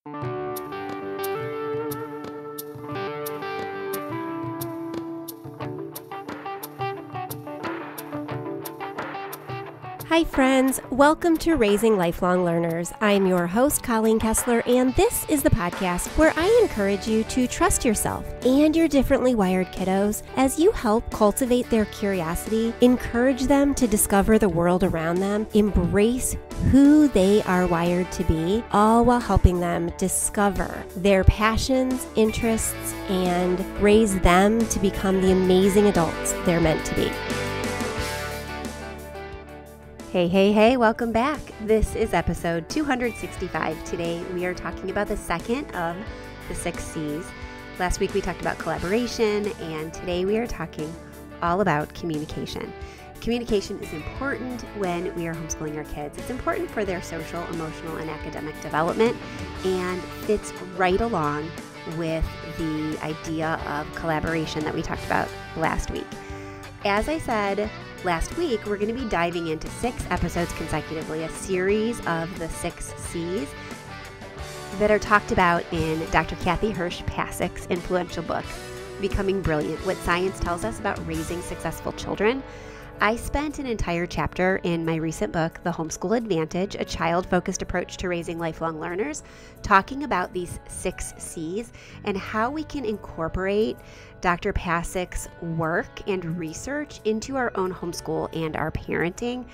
Hi friends, welcome to Raising Lifelong Learners. I'm your host, Colleen Kessler, and this is the podcast where I encourage you to trust yourself and your differently wired kiddos as you help cultivate their curiosity, encourage them to discover the world around them, embrace who they are wired to be, all while helping them discover their passions, interests, and raise them to become the amazing adults they're meant to be. Hey, welcome back. This is episode 265. Today we are talking about the second of the 6 C's. Last week we talked about collaboration, and today we are talking all about communication. Communication is important when we are homeschooling our kids. It's important for their social, emotional, and academic development, and fits right along with the idea of collaboration that we talked about last week. As I said last week, we're going to be diving into 6 episodes consecutively, a series of the 6 C's that are talked about in Dr. Kathy Hirsch-Passick's influential book, Becoming Brilliant: What Science Tells Us About Raising Successful Children. I spent an entire chapter in my recent book, The Homeschool Advantage, a child-focused approach to raising lifelong learners, talking about these 6 C's and how we can incorporate Dr. Passick's work and research into our own homeschool and our parenting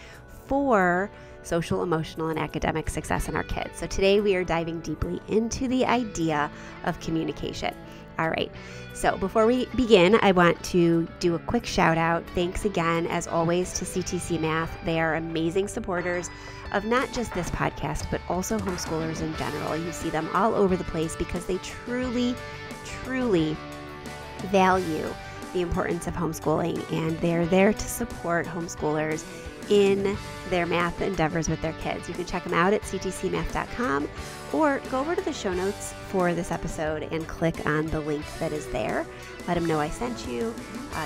for social, emotional, and academic success in our kids. So today we are diving deeply into the idea of communication. All right, so before we begin, I want to do a quick shout out. Thanks again, as always, to CTC Math. They are amazing supporters of not just this podcast, but also homeschoolers in general. You see them all over the place because they truly value the importance of homeschooling, and they're there to support homeschoolers in their math endeavors with their kids. You can check them out at ctcmath.com or go over to the show notes for this episode and click on the link that is there. Let them know I sent you.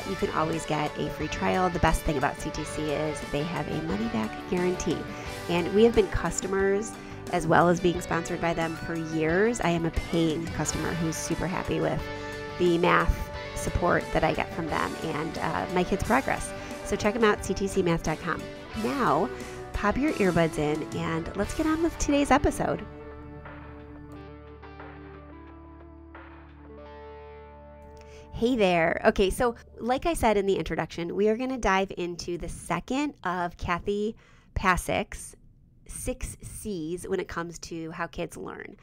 You can always get a free trial. The best thing about CTC is they have a money-back guarantee. And we have been customers as well as being sponsored by them for years. I am a paying customer who's super happy with the math support that I get from them and my kids' progress. So check them out, ctcmath.com. Now, pop your earbuds in and let's get on with today's episode. Hey there. Okay, so like I said in the introduction, we are going to dive into the second of Kathy Passick's 6 C's when it comes to how kids learn.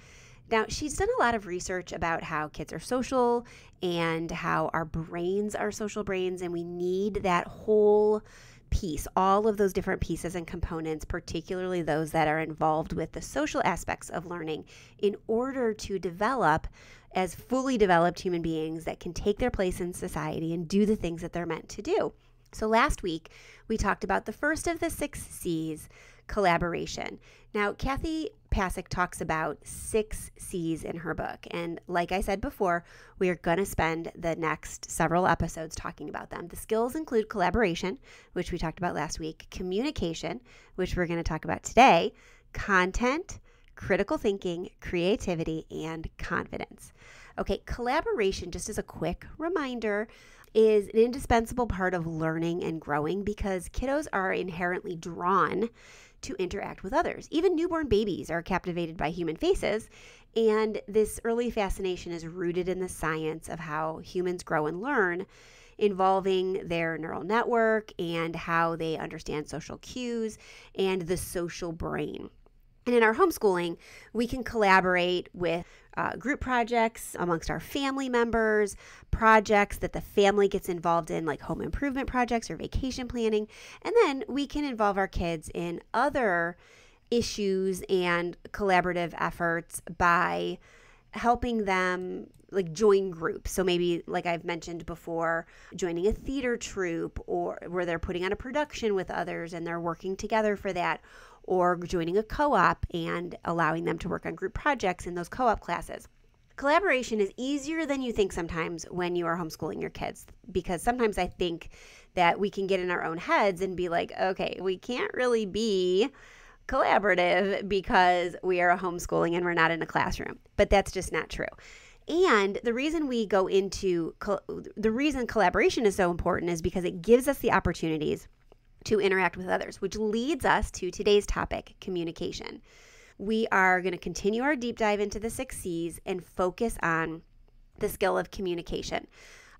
Now, she's done a lot of research about how kids are social and how our brains are social brains, and we need that whole piece, all of those different pieces and components, particularly those that are involved with the social aspects of learning, in order to develop as fully developed human beings that can take their place in society and do the things that they're meant to do. So last week, we talked about the first of the 6 C's, collaboration. Now, Kathy Passick talks about 6 C's in her book. And like I said before, we are going to spend the next several episodes talking about them. The skills include collaboration, which we talked about last week, communication, which we're going to talk about today, content, critical thinking, creativity, and confidence. Okay, collaboration, just as a quick reminder, is an indispensable part of learning and growing because kiddos are inherently drawn to interact with others. Even newborn babies are captivated by human faces, and this early fascination is rooted in the science of how humans grow and learn, involving their neural network and how they understand social cues and the social brain. And in our homeschooling, we can collaborate with group projects amongst our family members, projects that the family gets involved in, like home improvement projects or vacation planning. And then we can involve our kids in other issues and collaborative efforts by helping them like join groups. So maybe, like I've mentioned before, joining a theater troupe, or where they're putting on a production with others and they're working together for that, or joining a co-op and allowing them to work on group projects in those co-op classes. Collaboration is easier than you think sometimes when you are homeschooling your kids, because sometimes I think that we can get in our own heads and be like, okay, we can't really be collaborative because we are homeschooling and we're not in a classroom. But that's just not true. And the reason the reason collaboration is so important is because it gives us the opportunities to interact with others, which leads us to today's topic, communication. We are going to continue our deep dive into the 6 C's and focus on the skill of communication.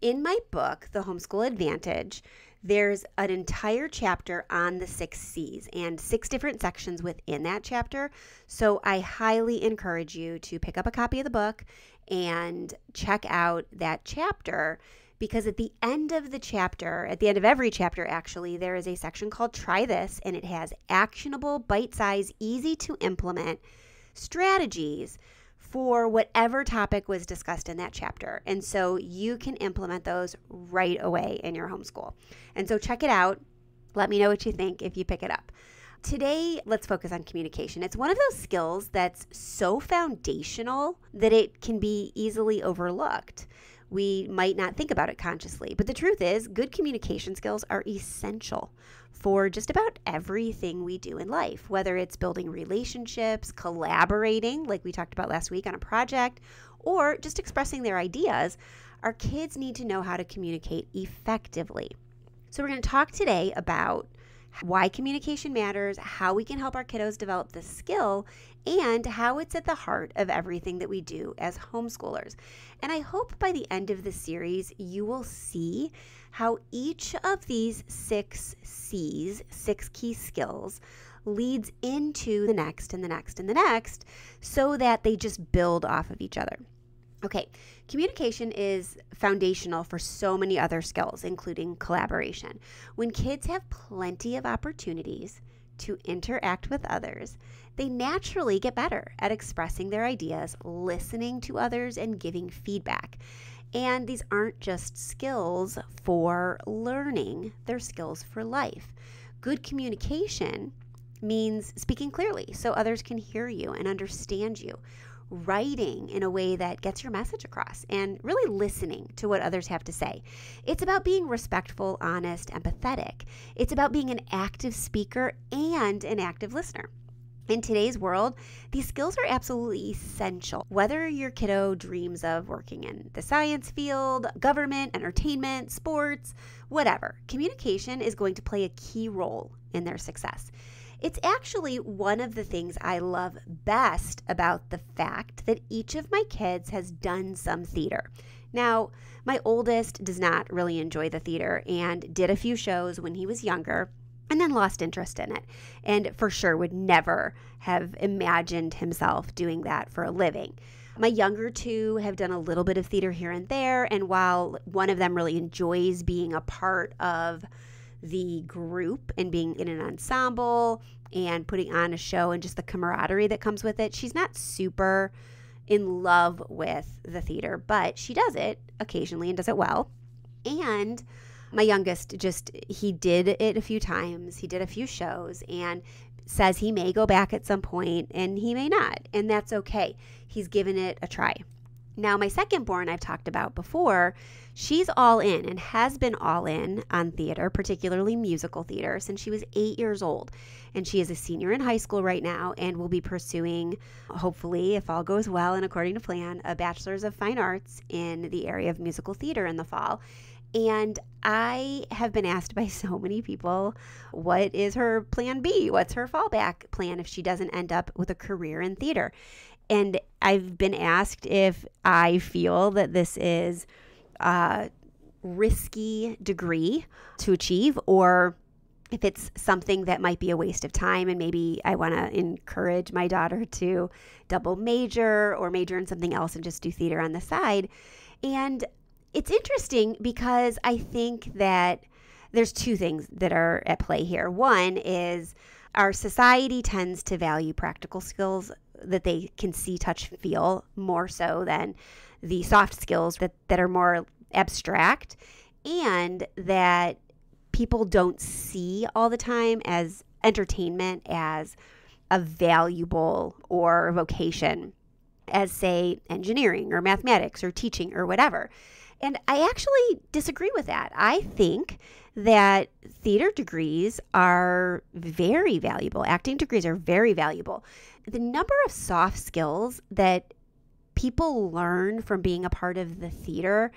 In my book, The Homeschool Advantage, there's an entire chapter on the 6 C's and 6 different sections within that chapter. So I highly encourage you to pick up a copy of the book and check out that chapter, because at the end of the chapter, at the end of every chapter actually, there is a section called Try This, and it has actionable, bite-sized, easy to implement strategies for whatever topic was discussed in that chapter. And so you can implement those right away in your homeschool. And so check it out. Let me know what you think if you pick it up. Today, let's focus on communication. It's one of those skills that's so foundational that it can be easily overlooked. We might not think about it consciously, but the truth is, good communication skills are essential for just about everything we do in life, whether it's building relationships, collaborating, like we talked about last week on a project, or just expressing their ideas. Our kids need to know how to communicate effectively. So we're going to talk today about why communication matters, how we can help our kiddos develop this skill, and how it's at the heart of everything that we do as homeschoolers. And I hope by the end of the series, you will see how each of these 6 C's, 6 key skills, leads into the next and the next and the next, so that they just build off of each other. Okay, communication is foundational for so many other skills, including collaboration. When kids have plenty of opportunities to interact with others, they naturally get better at expressing their ideas, listening to others, and giving feedback. And these aren't just skills for learning, they're skills for life. Good communication means speaking clearly so others can hear you and understand you. Writing in a way that gets your message across, and really listening to what others have to say. It's about being respectful, honest, empathetic. It's about being an active speaker and an active listener. In today's world, these skills are absolutely essential. Whether your kiddo dreams of working in the science field, government, entertainment, sports, whatever, communication is going to play a key role in their success. It's actually one of the things I love best about the fact that each of my kids has done some theater. Now, my oldest does not really enjoy the theater and did a few shows when he was younger and then lost interest in it, and for sure would never have imagined himself doing that for a living. My younger 2 have done a little bit of theater here and there, and while one of them really enjoys being a part of the group and being in an ensemble and putting on a show and just the camaraderie that comes with it, she's not super in love with the theater, but she does it occasionally and does it well. And my youngest, he did it a few times. He did a few shows and says he may go back at some point and he may not, and that's okay. He's given it a try. Now, my second born I've talked about before, she's all in and has been all in on theater, particularly musical theater, since she was 8 years old. And she is a senior in high school right now and will be pursuing, hopefully, if all goes well and according to plan, a Bachelor's of Fine Arts in the area of musical theater in the fall. And I have been asked by so many people, what is her plan B? What's her fallback plan if she doesn't end up with a career in theater? And I've been asked if I feel that this is a risky degree to achieve, or if it's something that might be a waste of time and maybe I want to encourage my daughter to double major or major in something else and just do theater on the side. And it's interesting because I think that there's 2 things that are at play here. One is our society tends to value practical skills that they can see, touch, feel more so than the soft skills that are more abstract, and that people don't see all the time as entertainment as a valuable or vocation as, say, engineering or mathematics or teaching or whatever. And I actually disagree with that. I think that theater degrees are very valuable. Acting degrees are very valuable. The number of soft skills that people learn from being a part of the theater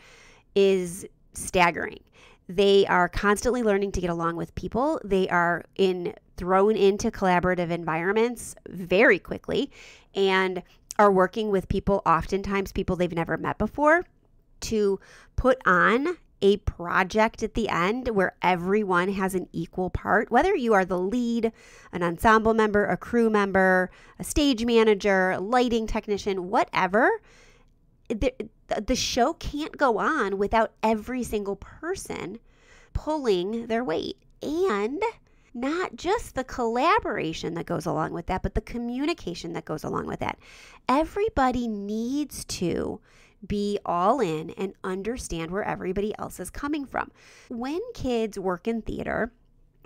is staggering. They are constantly learning to get along with people. They are thrown into collaborative environments very quickly and are working with people, oftentimes people they've never met before, to put on a project at the end where everyone has an equal part, whether you are the lead, an ensemble member, a crew member, a stage manager, a lighting technician, whatever. The show can't go on without every single person pulling their weight. And not just the collaboration that goes along with that, but the communication that goes along with that. Everybody needs to be all in and understand where everybody else is coming from. When kids work in theater,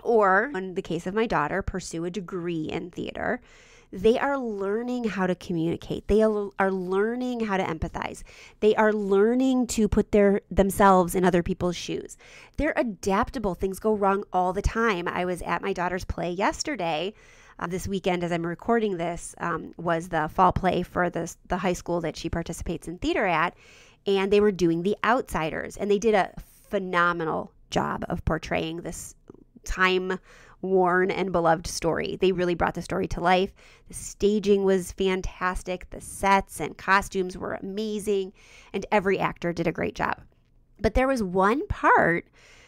or in the case of my daughter, pursue a degree in theater, they are learning how to communicate. They are learning how to empathize. They are learning to put themselves in other people's shoes. They're adaptable. Things go wrong all the time. I was at my daughter's play yesterday. This weekend, as I'm recording this, was the fall play for the high school that she participates in theater at, and they were doing The Outsiders, and they did a phenomenal job of portraying this time-worn and beloved story. They really brought the story to life. The staging was fantastic. The sets and costumes were amazing, and every actor did a great job. But there was one part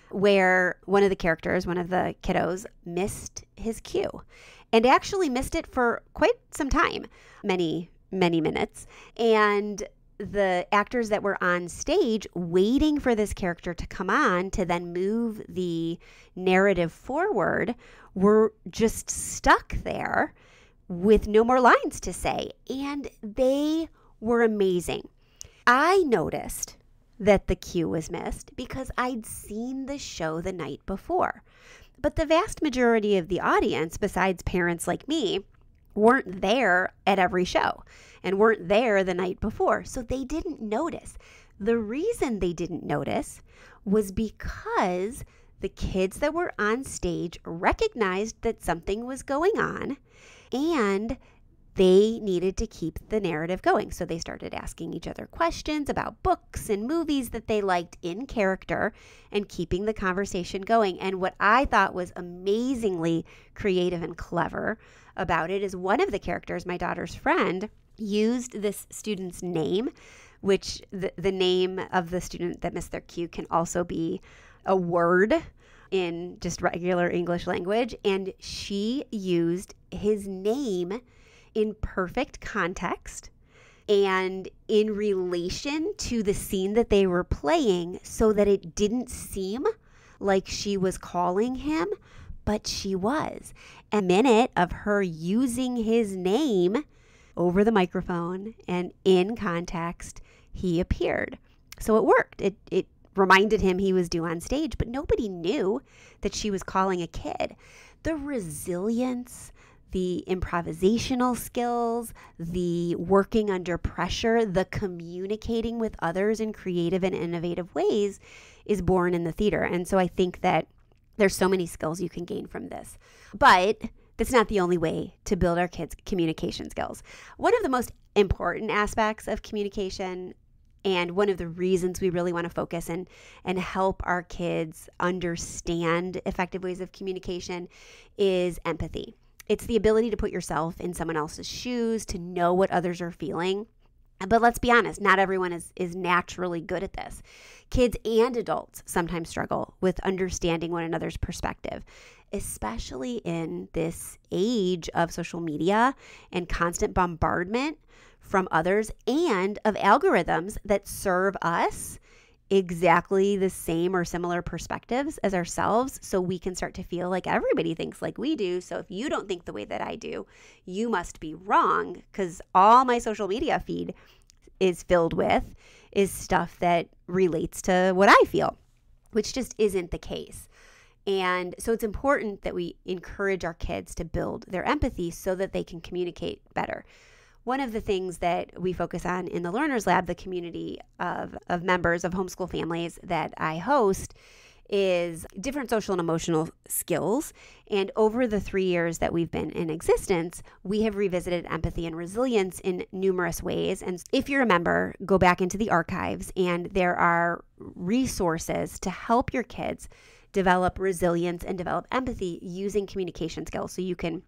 where one of the characters, one of the kiddos, missed his cue. And actually missed it for quite some time, many minutes. And the actors that were on stage waiting for this character to come on to then move the narrative forward were just stuck there with no more lines to say. And they were amazing. I noticed that the cue was missed because I'd seen the show the night before. But the vast majority of the audience, besides parents like me, weren't there at every show and weren't there the night before. So they didn't notice. The reason they didn't notice was because the kids that were on stage recognized that something was going on and they needed to keep the narrative going. So they started asking each other questions about books and movies that they liked in character and keeping the conversation going. And what I thought was amazingly creative and clever about it is one of the characters, my daughter's friend, used this student's name, which the name of the student that missed their cue can also be a word in just regular English language. And she used his name in perfect context and in relation to the scene that they were playing so that it didn't seem like she was calling him, but she was. A minute of her using his name over the microphone and in context, he appeared. So it worked. It reminded him he was due on stage, but nobody knew that she was calling a kid. The resilience, the improvisational skills, the working under pressure, the communicating with others in creative and innovative ways is born in the theater. And so I think that there's so many skills you can gain from this. But that's not the only way to build our kids' communication skills. One of the most important aspects of communication, and one of the reasons we really want to focus and help our kids understand effective ways of communication, is empathy. It's the ability to put yourself in someone else's shoes, to know what others are feeling. But let's be honest, not everyone is naturally good at this. Kids and adults sometimes struggle with understanding one another's perspective, especially in this age of social media and constant bombardment from others and of algorithms that serve us exactly the same or similar perspectives as ourselves, so we can start to feel like everybody thinks like we do. So if you don't think the way that I do, you must be wrong, because all my social media feed is filled with is stuff that relates to what I feel, which just isn't the case. And so it's important that we encourage our kids to build their empathy so that they can communicate better. one of the things that we focus on in the Learners Lab, the community of members of homeschool families that I host, is different social and emotional skills. And over the 3 years that we've been in existence, we have revisited empathy and resilience in numerous ways. And if you're a member, go back into the archives, and there are resources to help your kids develop resilience and develop empathy using communication skills. So you can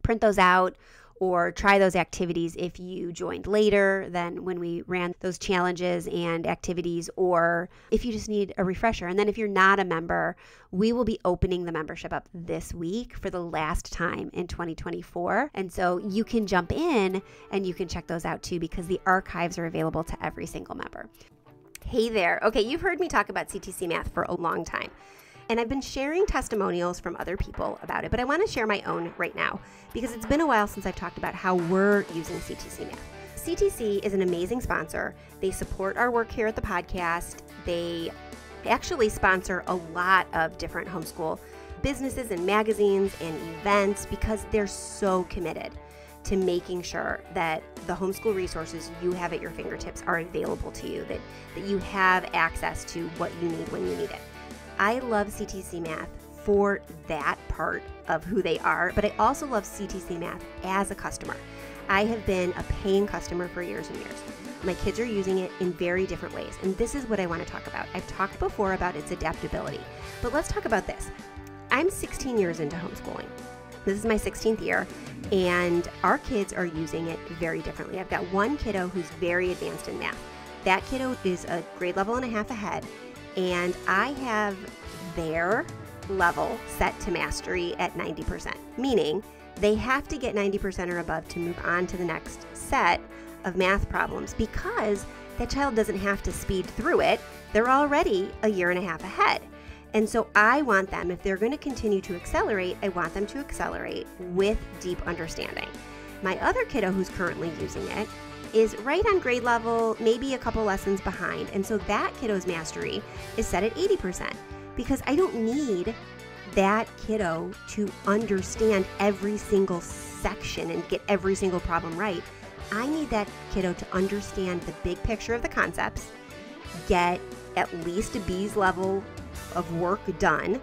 print those out or try those activities if you joined later than when we ran those challenges and activities, or if you just need a refresher. And then if you're not a member, we will be opening the membership up this week for the last time in 2024. And so you can jump in and you can check those out too, because the archives are available to every single member. Hey there. Okay, you've heard me talk about CTC Math for a long time. And I've been sharing testimonials from other people about it, but I want to share my own right now because it's been a while since I've talked about how we're using CTC Math. CTC is an amazing sponsor. They support our work here at the podcast. They actually sponsor a lot of different homeschool businesses and magazines and events because they're so committed to making sure that the homeschool resources you have at your fingertips are available to you, that you have access to what you need when you need it. I love CTC Math for that part of who they are, but I also love CTC Math as a customer. I have been a paying customer for years and years. My kids are using it in very different ways, and this is what I want to talk about. I've talked before about its adaptability, but let's talk about this. I'm 16 years into homeschooling. This is my 16th year, and our kids are using it very differently. I've got one kiddo who's very advanced in math. That kiddo is a grade level and a half ahead, and I have their level set to mastery at 90%, meaning they have to get 90% or above to move on to the next set of math problems because that child doesn't have to speed through it. They're already a year and a half ahead. And so I want them, if they're going to continue to accelerate, I want them to accelerate with deep understanding. My other kiddo who's currently using it is right on grade level, maybe a couple lessons behind. And so that kiddo's mastery is set at 80% because I don't need that kiddo to understand every single section and get every single problem right. I need that kiddo to understand the big picture of the concepts, get at least a B's level of work done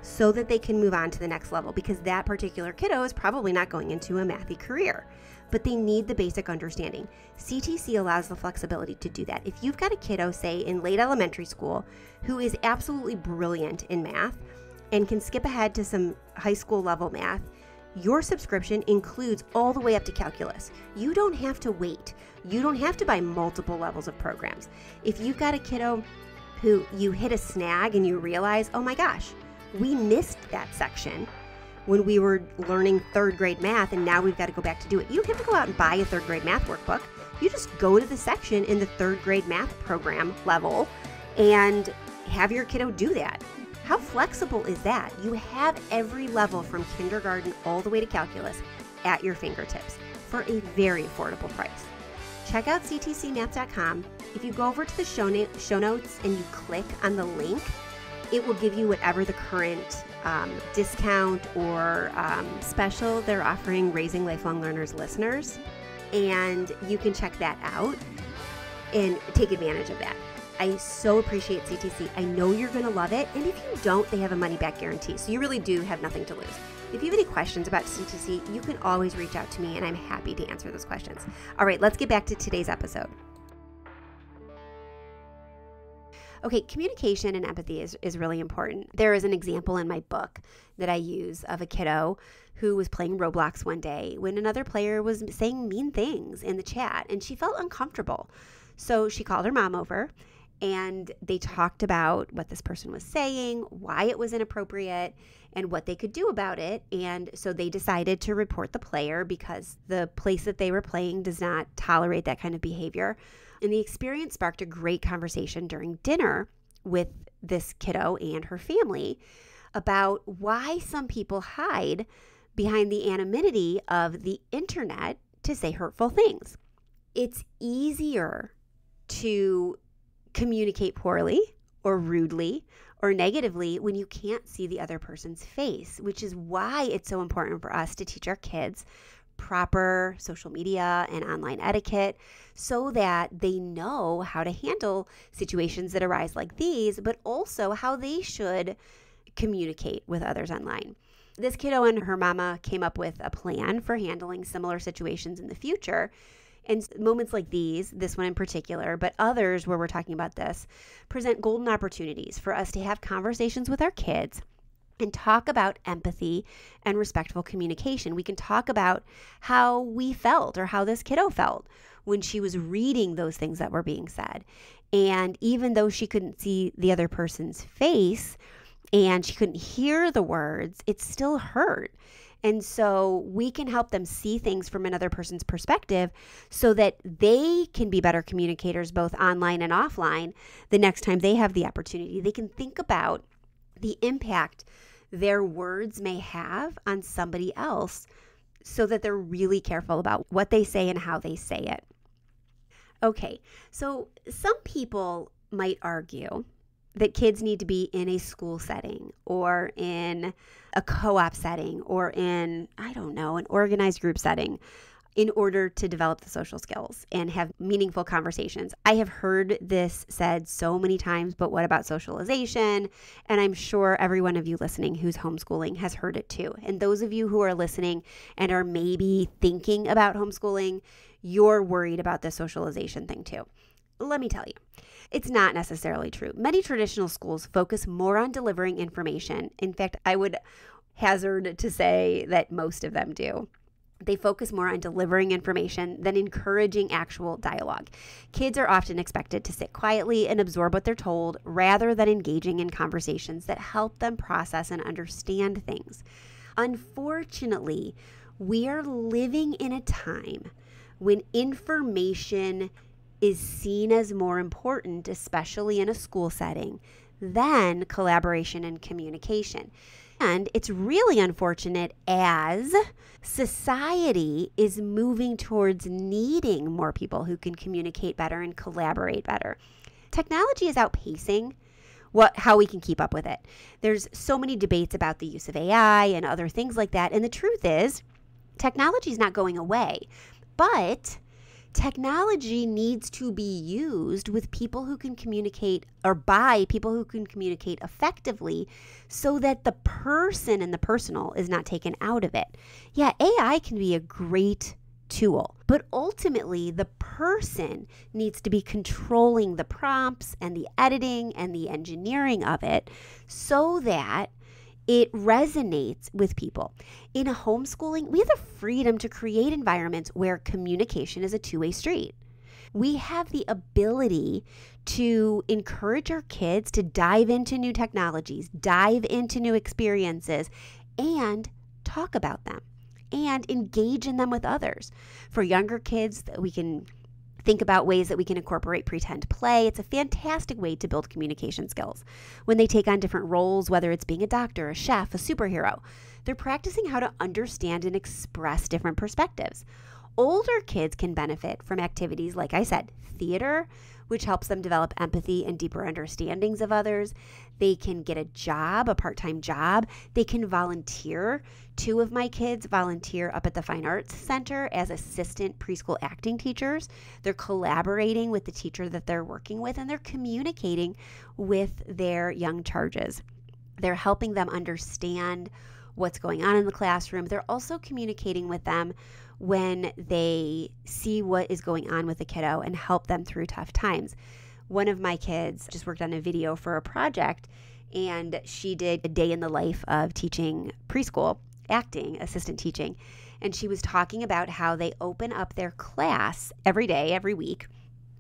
so that they can move on to the next level, because that particular kiddo is probably not going into a mathy career, but they need the basic understanding. CTC allows the flexibility to do that. If you've got a kiddo, say in late elementary school, who is absolutely brilliant in math and can skip ahead to some high school level math, your subscription includes all the way up to calculus. You don't have to wait. You don't have to buy multiple levels of programs. If you've got a kiddo who you hit a snag and you realize, oh my gosh, we missed that section when we were learning third grade math and now we've got to go back to do it. You don't have to go out and buy a third grade math workbook. You just go to the section in the third grade math program level and have your kiddo do that. How flexible is that? You have every level from kindergarten all the way to calculus at your fingertips for a very affordable price. Check out ctcmath.com. If you go over to the show notes and you click on the link, it will give you whatever the current discount or special they're offering Raising Lifelong Learners listeners, and you can check that out and take advantage of that. I so appreciate CTC. I know you're going to love it, and if you don't, they have a money-back guarantee, so you really do have nothing to lose. If you have any questions about CTC, you can always reach out to me, and I'm happy to answer those questions. All right, let's get back to today's episode. Okay, communication and empathy is really important. There is an example in my book that I use of a kiddo who was playing Roblox one day when another player was saying mean things in the chat, and she felt uncomfortable. So she called her mom over, and they talked about what this person was saying, why it was inappropriate, and what they could do about it. And so they decided to report the player because the place that they were playing does not tolerate that kind of behavior. And the experience sparked a great conversation during dinner with this kiddo and her family about why some people hide behind the anonymity of the internet to say hurtful things. It's easier to communicate poorly or rudely or negatively when you can't see the other person's face, which is why it's so important for us to teach our kids proper social media and online etiquette so that they know how to handle situations that arise like these, but also how they should communicate with others online. This kiddo and her mama came up with a plan for handling similar situations in the future. And moments like these, this one in particular, but others where we're talking about this, present golden opportunities for us to have conversations with our kids and talk about empathy and respectful communication. We can talk about how we felt or how this kiddo felt when she was reading those things that were being said. And even though she couldn't see the other person's face and she couldn't hear the words, it still hurt. And so we can help them see things from another person's perspective so that they can be better communicators both online and offline the next time they have the opportunity. They can think about the impact their words may have on somebody else so that they're really careful about what they say and how they say it. Okay, so some people might argue that kids need to be in a school setting or in a co-op setting or in, I don't know, an organized group setting in order to develop the social skills and have meaningful conversations. I have heard this said so many times, but what about socialization? And I'm sure every one of you listening who's homeschooling has heard it too. And those of you who are listening and are maybe thinking about homeschooling, you're worried about the socialization thing too. Let me tell you, it's not necessarily true. Many traditional schools focus more on delivering information. In fact, I would hazard to say that most of them do. They focus more on delivering information than encouraging actual dialogue. Kids are often expected to sit quietly and absorb what they're told rather than engaging in conversations that help them process and understand things. Unfortunately, we are living in a time when information is seen as more important, especially in a school setting, than collaboration and communication. And it's really unfortunate as society is moving towards needing more people who can communicate better and collaborate better. Technology is outpacing how we can keep up with it. There's so many debates about the use of AI and other things like that. And the truth is, technology is not going away, but technology needs to be used with people who can communicate or by people who can communicate effectively so that the person and the personal is not taken out of it. Yeah, AI can be a great tool, but ultimately the person needs to be controlling the prompts and the editing and the engineering of it so that it resonates with people. In homeschooling, we have the freedom to create environments where communication is a two-way street. We have the ability to encourage our kids to dive into new technologies, dive into new experiences, and talk about them and engage in them with others. For younger kids, we can think about ways that we can incorporate pretend play. It's a fantastic way to build communication skills. When they take on different roles, whether it's being a doctor, a chef, a superhero, they're practicing how to understand and express different perspectives. Older kids can benefit from activities, like I said, theater, which helps them develop empathy and deeper understandings of others. They can get a job, a part-time job. They can volunteer. 2 of my kids volunteer up at the Fine Arts Center as assistant preschool acting teachers. They're collaborating with the teacher that they're working with, and they're communicating with their young charges. They're helping them understand what's going on in the classroom. They're also communicating with them when they see what is going on with the kiddo and help them through tough times. One of my kids just worked on a video for a project, and she did a day in the life of teaching preschool acting, assistant teaching. And she was talking about how they open up their class every day, every week,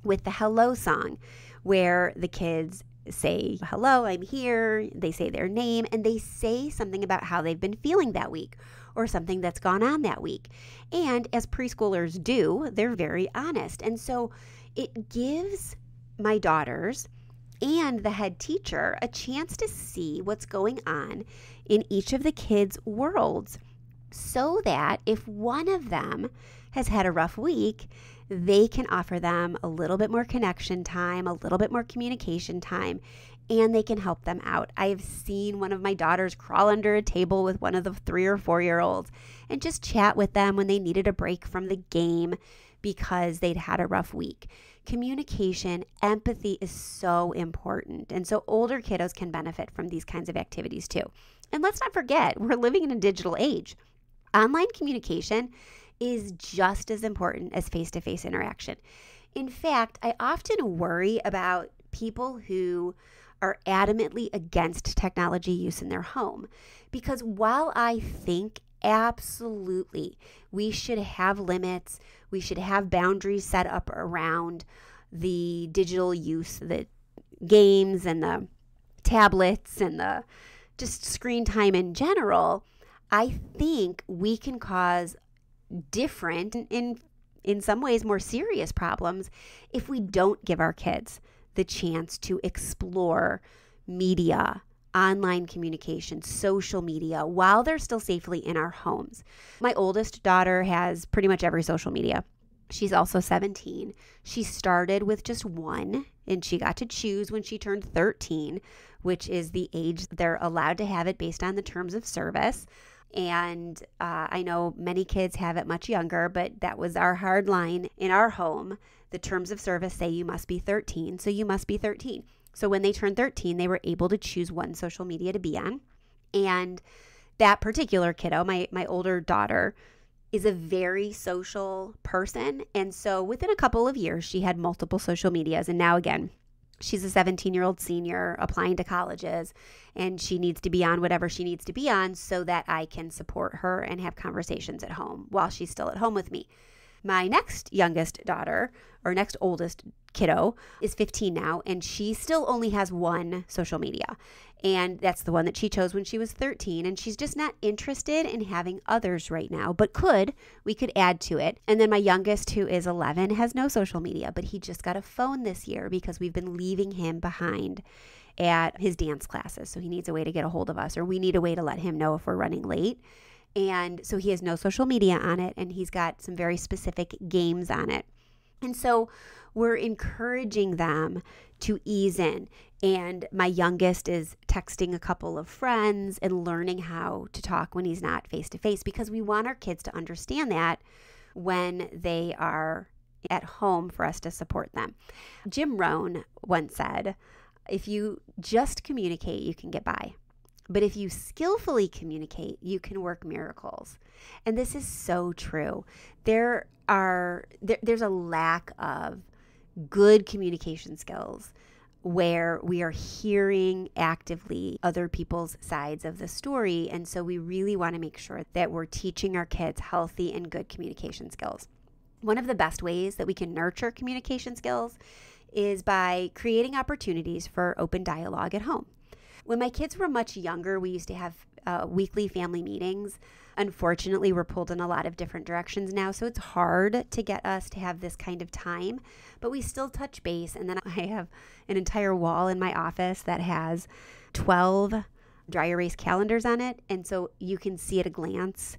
with the hello song, where the kids say, hello, I'm here. They say their name, and they say something about how they've been feeling that week or something that's gone on that week. And as preschoolers do, they're very honest. And so it gives my daughters and the head teacher a chance to see what's going on in each of the kids' worlds, so that if one of them has had a rough week, they can offer them a little bit more connection time, a little bit more communication time, and they can help them out. I have seen one of my daughters crawl under a table with one of the 3 or 4-year-olds and just chat with them when they needed a break from the game because they'd had a rough week. Communication, empathy is so important. And so older kiddos can benefit from these kinds of activities too. And let's not forget, we're living in a digital age. Online communication is just as important as face-to-face interaction. In fact, I often worry about people who are adamantly against technology use in their home, because while I think absolutely we should have limits, we should have boundaries set up around the digital use, the games and the tablets and the just screen time in general, I think we can cause different, in some ways more serious problems if we don't give our kids the chance to explore media, online communication, social media while they're still safely in our homes. My oldest daughter has pretty much every social media. She's also 17. She started with just one, and she got to choose when she turned 13, which is the age they're allowed to have it based on the terms of service. And I know many kids have it much younger, but that was our hard line in our home. The terms of service say you must be 13, so you must be 13. So when they turned 13, they were able to choose one social media to be on. And that particular kiddo, my older daughter, is a very social person. And so within a couple of years, she had multiple social medias. And now again, she's a 17-year-old senior applying to colleges, and she needs to be on whatever she needs to be on so that I can support her and have conversations at home while she's still at home with me. My next youngest daughter, or next oldest kiddo, is 15 now, and she still only has one social media. And that's the one that she chose when she was 13. And she's just not interested in having others right now, but we could add to it. And then my youngest, who is 11, has no social media, but he just got a phone this year because we've been leaving him behind at his dance classes. So he needs a way to get a hold of us, or we need a way to let him know if we're running late. And so he has no social media on it, and he's got some very specific games on it. And so we're encouraging them to ease in. And my youngest is texting a couple of friends and learning how to talk when he's not face-to-face, because we want our kids to understand that when they are at home for us to support them. Jim Rohn once said, if you just communicate, you can get by. But if you skillfully communicate, you can work miracles. And this is so true. There's a lack of good communication skills where we are hearing actively other people's sides of the story. And so we really want to make sure that we're teaching our kids healthy and good communication skills. One of the best ways that we can nurture communication skills is by creating opportunities for open dialogue at home. When my kids were much younger, we used to have weekly family meetings. Unfortunately, we're pulled in a lot of different directions now, so it's hard to get us to have this kind of time, but we still touch base. And then I have an entire wall in my office that has 12 dry erase calendars on it, and so you can see at a glance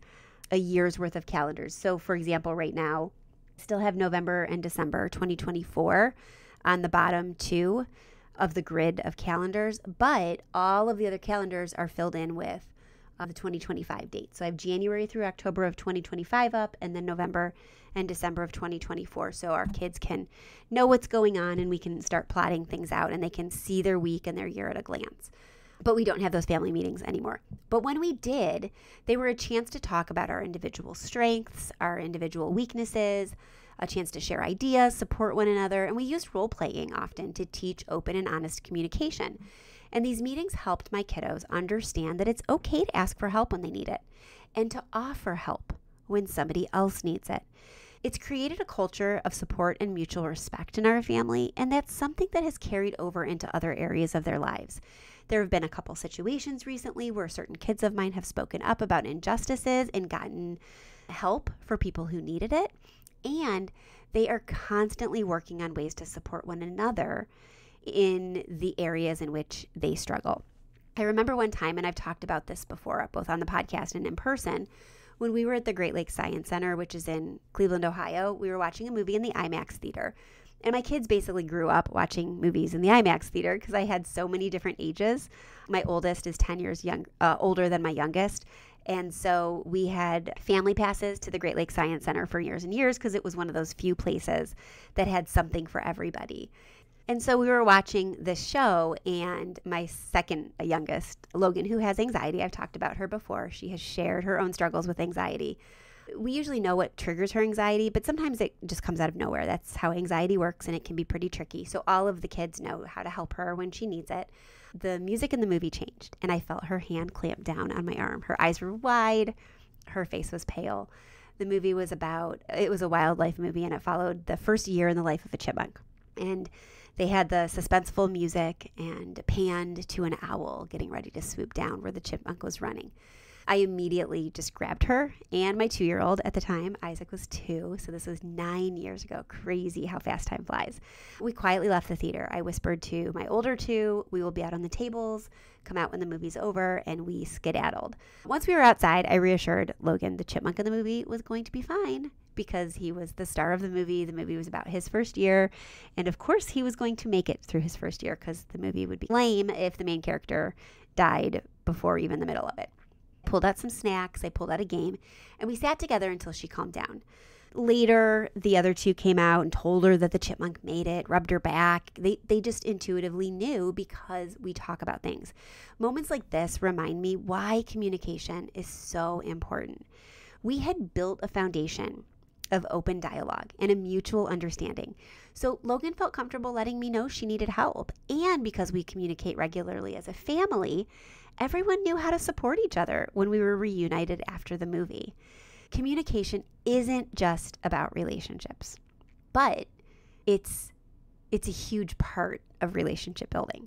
a year's worth of calendars. So for example, right now, I still have November and December 2024 on the bottom two of the grid of calendars, but all of the other calendars are filled in with the 2025 date. So I have January through October of 2025 up, and then November and December of 2024. So our kids can know what's going on, and we can start plotting things out, and they can see their week and their year at a glance. But we don't have those family meetings anymore. But when we did, they were a chance to talk about our individual strengths, our individual weaknesses, a chance to share ideas, support one another, and we used role-playing often to teach open and honest communication. And these meetings helped my kiddos understand that it's okay to ask for help when they need it, and to offer help when somebody else needs it. It's created a culture of support and mutual respect in our family, and that's something that has carried over into other areas of their lives. There have been a couple situations recently where certain kids of mine have spoken up about injustices and gotten help for people who needed it. And they are constantly working on ways to support one another in the areas in which they struggle. I remember one time, and I've talked about this before, both on the podcast and in person, When we were at the Great Lakes Science Center, which is in Cleveland, Ohio, we were watching a movie in the IMAX theater. And my kids basically grew up watching movies in the IMAX theater because I had so many different ages. My oldest is 10 years older than my youngest. And so we had family passes to the Great Lakes Science Center for years and years because it was one of those few places that had something for everybody. And so we were watching this show, and my second youngest, Logan, who has anxiety, I've talked about her before. She has shared her own struggles with anxiety. We usually know what triggers her anxiety, but sometimes it just comes out of nowhere. That's how anxiety works, and it can be pretty tricky. So all of the kids know how to help her when she needs it. The music in the movie changed, and I felt her hand clamp down on my arm. Her eyes were wide. Her face was pale. The movie was it was a wildlife movie, and it followed the first year in the life of a chipmunk. And they had the suspenseful music and panned to an owl getting ready to swoop down where the chipmunk was running. I immediately just grabbed her and my 2-year-old at the time. Isaac was 2, so this was 9 years ago. Crazy how fast time flies. We quietly left the theater. I whispered to my older 2, we will be out on the tables, come out when the movie's over, and we skedaddled. Once we were outside, I reassured Logan the chipmunk in the movie was going to be fine because he was the star of the movie. The movie was about his first year, and of course he was going to make it through his first year because the movie would be lame if the main character died before even the middle of it. Pulled out some snacks, I pulled out a game, and we sat together until she calmed down. Later, the other 2 came out and told her that the chipmunk made it, rubbed her back. They just intuitively knew because we talk about things. Moments like this remind me why communication is so important. We had built a foundation of open dialogue and a mutual understanding. So Logan felt comfortable letting me know she needed help. And because we communicate regularly as a family, everyone knew how to support each other when we were reunited after the movie. Communication isn't just about relationships, but it's a huge part of relationship building.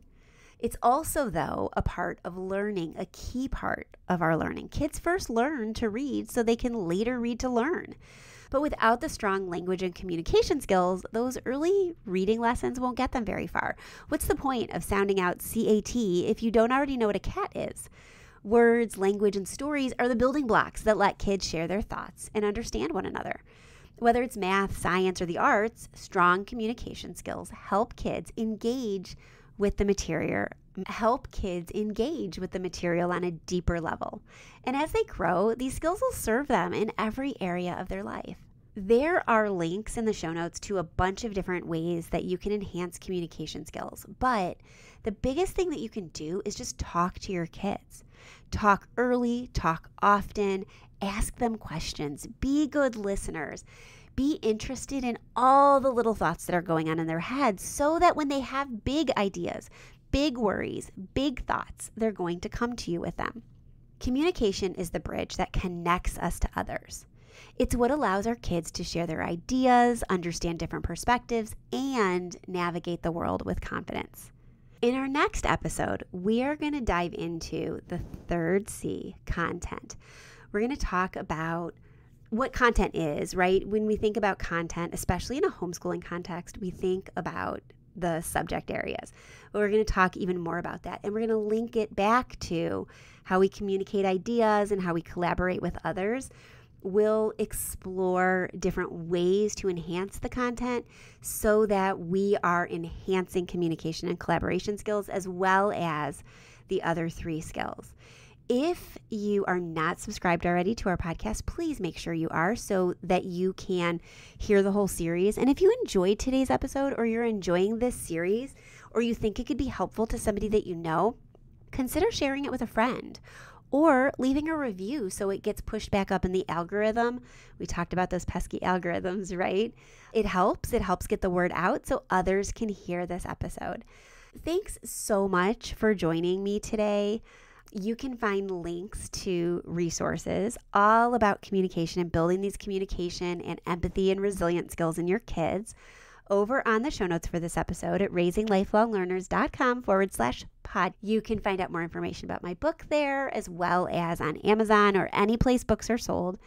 It's also, though, a part of learning, a key part of our learning. Kids first learn to read so they can later read to learn. But without the strong language and communication skills, those early reading lessons won't get them very far. What's the point of sounding out CAT if you don't already know what a cat is? Words, language, and stories are the building blocks that let kids share their thoughts and understand one another. Whether it's math, science, or the arts, strong communication skills help kids engage with the material on a deeper level. And as they grow, these skills will serve them in every area of their life. There are links in the show notes to a bunch of different ways that you can enhance communication skills, but the biggest thing that you can do is just talk to your kids. Talk early, talk often, ask them questions, be good listeners. Be interested in all the little thoughts that are going on in their heads so that when they have big ideas, big worries, big thoughts, they're going to come to you with them. Communication is the bridge that connects us to others. It's what allows our kids to share their ideas, understand different perspectives, and navigate the world with confidence. In our next episode, we are going to dive into the third C, content. We're going to talk about what content is, right? When we think about content, especially in a homeschooling context, we think about the subject areas. But we're going to talk even more about that. And we're going to link it back to how we communicate ideas and how we collaborate with others. We'll explore different ways to enhance the content so that we are enhancing communication and collaboration skills as well as the other 3 skills. If you are not subscribed already to our podcast, please make sure you are so that you can hear the whole series. And if you enjoyed today's episode or you're enjoying this series or you think it could be helpful to somebody that you know, consider sharing it with a friend or leaving a review so it gets pushed back up in the algorithm. We talked about those pesky algorithms, right? It helps get the word out so others can hear this episode. Thanks so much for joining me today. You can find links to resources all about communication and building these communication and empathy and resilient skills in your kids over on the show notes for this episode at raisinglifelonglearners.com/pod. You can find out more information about my book there as well as on Amazon or any place books are sold.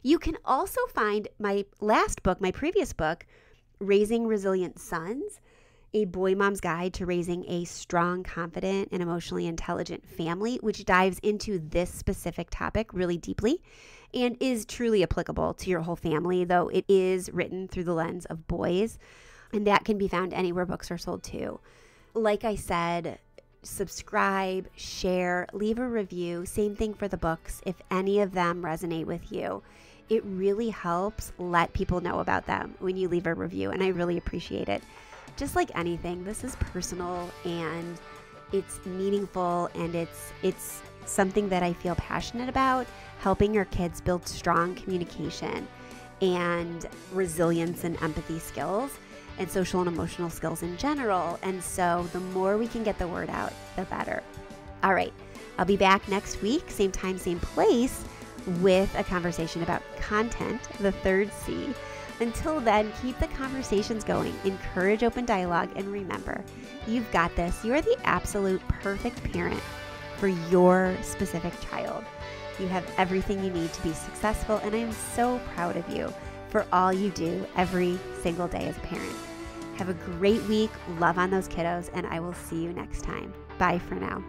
You can also find my last book, my previous book, Raising Resilient Sons. A Boy Mom's Guide to Raising a Strong, Confident, and Emotionally Intelligent Family, which dives into this specific topic really deeply and is truly applicable to your whole family, though it is written through the lens of boys, and that can be found anywhere books are sold too. Like I said, subscribe, share, leave a review. Same thing for the books. If any of them resonate with you, it really helps let people know about them when you leave a review, and I really appreciate it. Just like anything, this is personal and it's meaningful, and it's something that I feel passionate about, helping your kids build strong communication and resilience and empathy skills and social and emotional skills in general. And so the more we can get the word out, the better. All right, I'll be back next week, same time, same place, with a conversation about content, the third C. Until then, keep the conversations going, encourage open dialogue, and remember, you've got this. You are the absolute perfect parent for your specific child. You have everything you need to be successful, and I am so proud of you for all you do every single day as a parent. Have a great week, love on those kiddos, and I will see you next time. Bye for now.